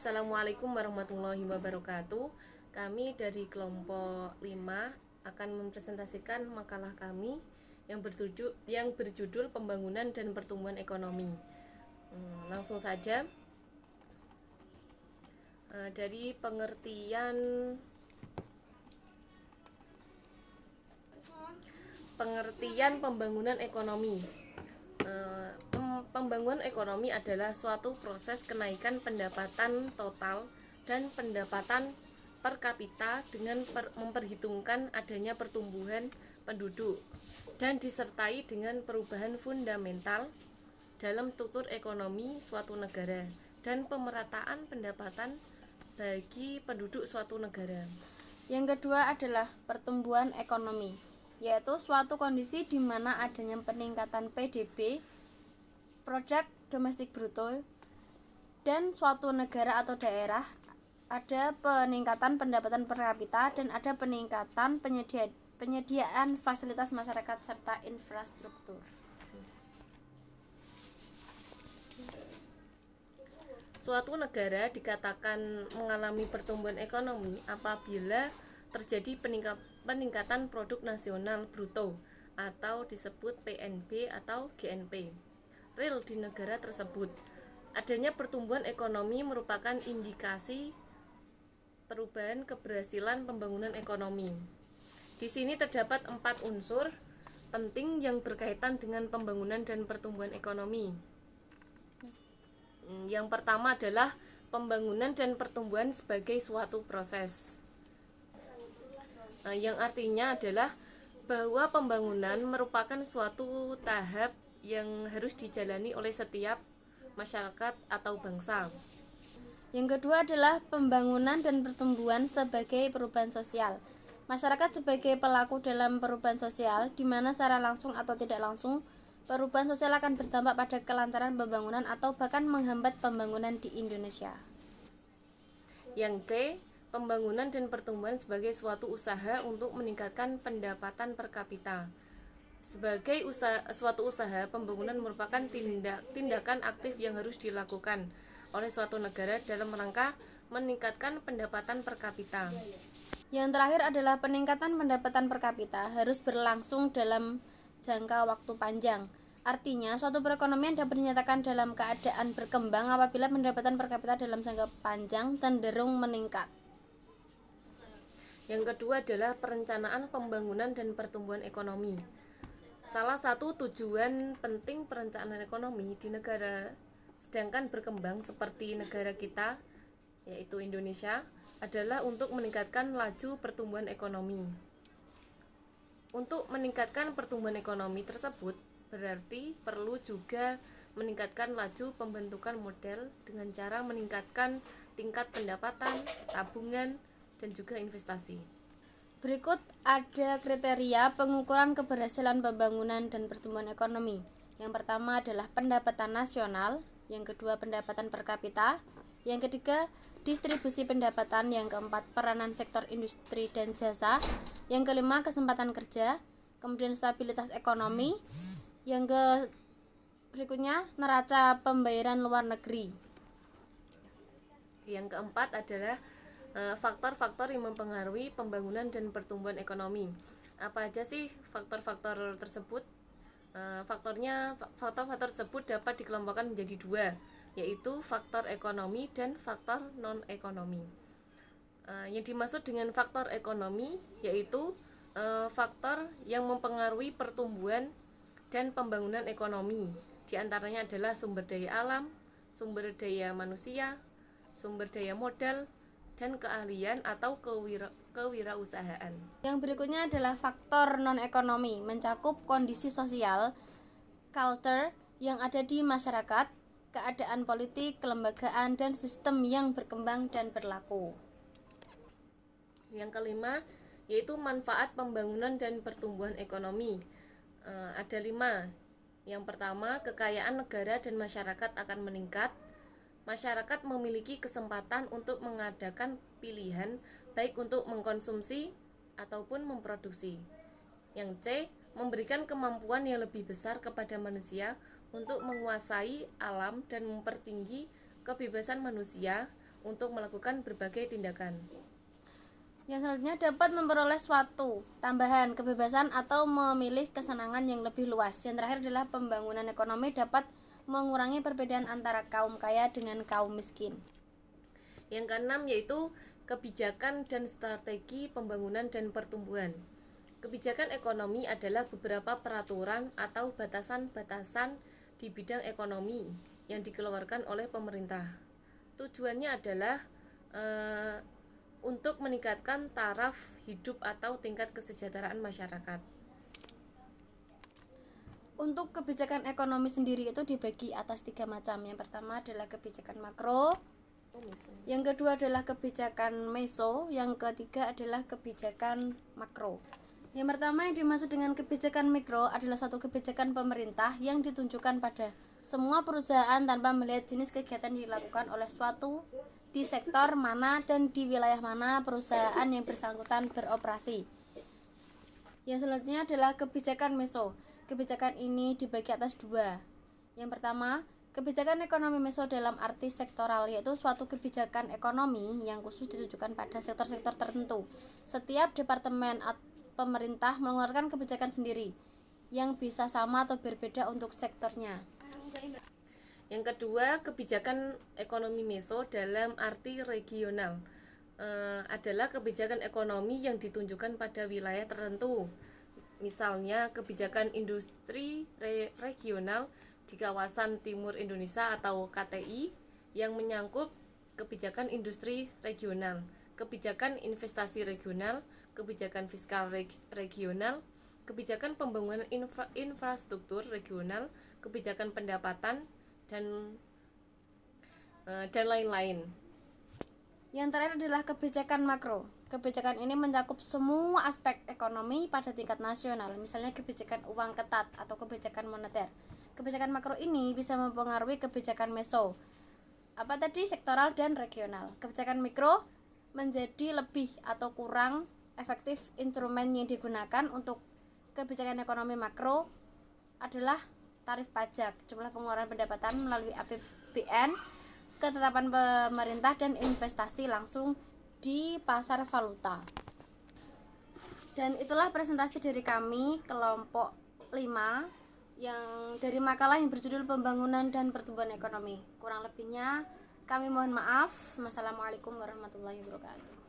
Assalamualaikum warahmatullahi wabarakatuh. Kami dari kelompok 5 akan mempresentasikan makalah kami yang berjudul Pembangunan dan Pertumbuhan Ekonomi. Langsung saja. Dari pengertian pembangunan ekonomi. Pembangunan ekonomi adalah suatu proses kenaikan pendapatan total dan pendapatan per kapita dengan memperhitungkan adanya pertumbuhan penduduk dan disertai dengan perubahan fundamental dalam struktur ekonomi suatu negara dan pemerataan pendapatan bagi penduduk suatu negara. Yang kedua adalah pertumbuhan ekonomi, yaitu suatu kondisi di mana adanya peningkatan PDB, Produk Domestik Bruto, dan suatu negara atau daerah ada peningkatan pendapatan per kapita dan ada peningkatan penyediaan fasilitas masyarakat serta infrastruktur. Suatu negara dikatakan mengalami pertumbuhan ekonomi apabila terjadi peningkatan produk nasional bruto atau disebut PNB atau GNP real di negara tersebut. Adanya pertumbuhan ekonomi merupakan indikasi perubahan keberhasilan pembangunan ekonomi. Di sini terdapat 4 unsur penting yang berkaitan dengan pembangunan dan pertumbuhan ekonomi. Yang pertama adalah pembangunan dan pertumbuhan sebagai suatu proses. Yang artinya adalah bahwa pembangunan merupakan suatu tahap yang harus dijalani oleh setiap masyarakat atau bangsa. Yang kedua adalah pembangunan dan pertumbuhan sebagai perubahan sosial. Masyarakat sebagai pelaku dalam perubahan sosial, di mana secara langsung atau tidak langsung perubahan sosial akan berdampak pada kelancaran pembangunan atau bahkan menghambat pembangunan di Indonesia. Yang C, pembangunan dan pertumbuhan sebagai suatu usaha untuk meningkatkan pendapatan per kapita. Sebagai suatu usaha, pembangunan merupakan tindakan aktif yang harus dilakukan oleh suatu negara dalam rangka meningkatkan pendapatan per kapita. Yang terakhir adalah peningkatan pendapatan per kapita harus berlangsung dalam jangka waktu panjang. Artinya, suatu perekonomian dapat dinyatakan dalam keadaan berkembang apabila pendapatan per kapita dalam jangka panjang cenderung meningkat. Yang kedua adalah perencanaan pembangunan dan pertumbuhan ekonomi. Salah satu tujuan penting perencanaan ekonomi di negara sedangkan berkembang seperti negara kita, yaitu Indonesia, adalah untuk meningkatkan laju pertumbuhan ekonomi. Untuk meningkatkan pertumbuhan ekonomi tersebut, berarti perlu juga meningkatkan laju pembentukan modal dengan cara meningkatkan tingkat pendapatan, tabungan, dan juga investasi. Berikut ada kriteria pengukuran keberhasilan pembangunan dan pertumbuhan ekonomi. Yang pertama adalah pendapatan nasional, yang kedua pendapatan per kapita, yang ketiga distribusi pendapatan, yang keempat peranan sektor industri dan jasa, yang kelima kesempatan kerja, kemudian stabilitas ekonomi, yang berikutnya neraca pembayaran luar negeri. Yang keempat adalah faktor-faktor yang mempengaruhi pembangunan dan pertumbuhan ekonomi. Apa aja sih faktor-faktor tersebut? Faktor-faktor tersebut dapat dikelompokkan menjadi 2, yaitu faktor ekonomi dan faktor non-ekonomi. Yang dimaksud dengan faktor ekonomi yaitu faktor yang mempengaruhi pertumbuhan dan pembangunan ekonomi. Di antaranya adalah sumber daya alam, sumber daya manusia, sumber daya modal, dan keahlian atau kewirausahaan. Yang berikutnya adalah faktor non-ekonomi, mencakup kondisi sosial, culture yang ada di masyarakat, keadaan politik, kelembagaan, dan sistem yang berkembang dan berlaku. Yang kelima yaitu manfaat pembangunan dan pertumbuhan ekonomi. Ada 5. Yang pertama, kekayaan negara dan masyarakat akan meningkat. Masyarakat memiliki kesempatan untuk mengadakan pilihan baik untuk mengkonsumsi ataupun memproduksi. Yang C, memberikan kemampuan yang lebih besar kepada manusia untuk menguasai alam dan mempertinggi kebebasan manusia untuk melakukan berbagai tindakan. Yang selanjutnya dapat memperoleh suatu tambahan kebebasan atau memilih kesenangan yang lebih luas. Yang terakhir adalah pembangunan ekonomi dapat mengurangi perbedaan antara kaum kaya dengan kaum miskin. Yang keenam yaitu kebijakan dan strategi pembangunan dan pertumbuhan. Kebijakan ekonomi adalah beberapa peraturan atau batasan-batasan di bidang ekonomi yang dikeluarkan oleh pemerintah. Tujuannya adalah untuk meningkatkan taraf hidup atau tingkat kesejahteraan masyarakat. Untuk kebijakan ekonomi sendiri itu dibagi atas 3 macam. Yang pertama adalah kebijakan makro, yang kedua adalah kebijakan meso, yang ketiga adalah kebijakan makro. Yang pertama yang dimaksud dengan kebijakan mikro adalah suatu kebijakan pemerintah yang ditunjukkan pada semua perusahaan tanpa melihat jenis kegiatan yang dilakukan oleh suatu di sektor mana dan di wilayah mana perusahaan yang bersangkutan beroperasi. Yang selanjutnya adalah kebijakan meso. Kebijakan ini dibagi atas 2. Yang pertama, kebijakan ekonomi meso dalam arti sektoral, yaitu suatu kebijakan ekonomi yang khusus ditujukan pada sektor-sektor tertentu. Setiap departemen pemerintah mengeluarkan kebijakan sendiri yang bisa sama atau berbeda untuk sektornya. Yang kedua, kebijakan ekonomi meso dalam arti regional adalah kebijakan ekonomi yang ditunjukkan pada wilayah tertentu. Misalnya kebijakan industri regional di kawasan Timur Indonesia atau KTI yang menyangkut kebijakan industri regional, kebijakan investasi regional, kebijakan fiskal regional, kebijakan pembangunan infrastruktur regional, kebijakan pendapatan dan lain-lain. Yang terakhir adalah kebijakan makro. Kebijakan ini mencakup semua aspek ekonomi pada tingkat nasional, misalnya kebijakan uang ketat atau kebijakan moneter. Kebijakan makro ini bisa mempengaruhi kebijakan meso, sektoral dan regional. Kebijakan mikro menjadi lebih atau kurang efektif. Instrumen yang digunakan untuk kebijakan ekonomi makro adalah tarif pajak, jumlah pengeluaran pendapatan melalui APBN, ketetapan pemerintah, dan investasi langsung di pasar valuta. Dan itulah presentasi dari kami kelompok 5 yang dari makalah yang berjudul Pembangunan dan Pertumbuhan Ekonomi. Kurang lebihnya kami mohon maaf. Wassalamualaikum warahmatullahi wabarakatuh.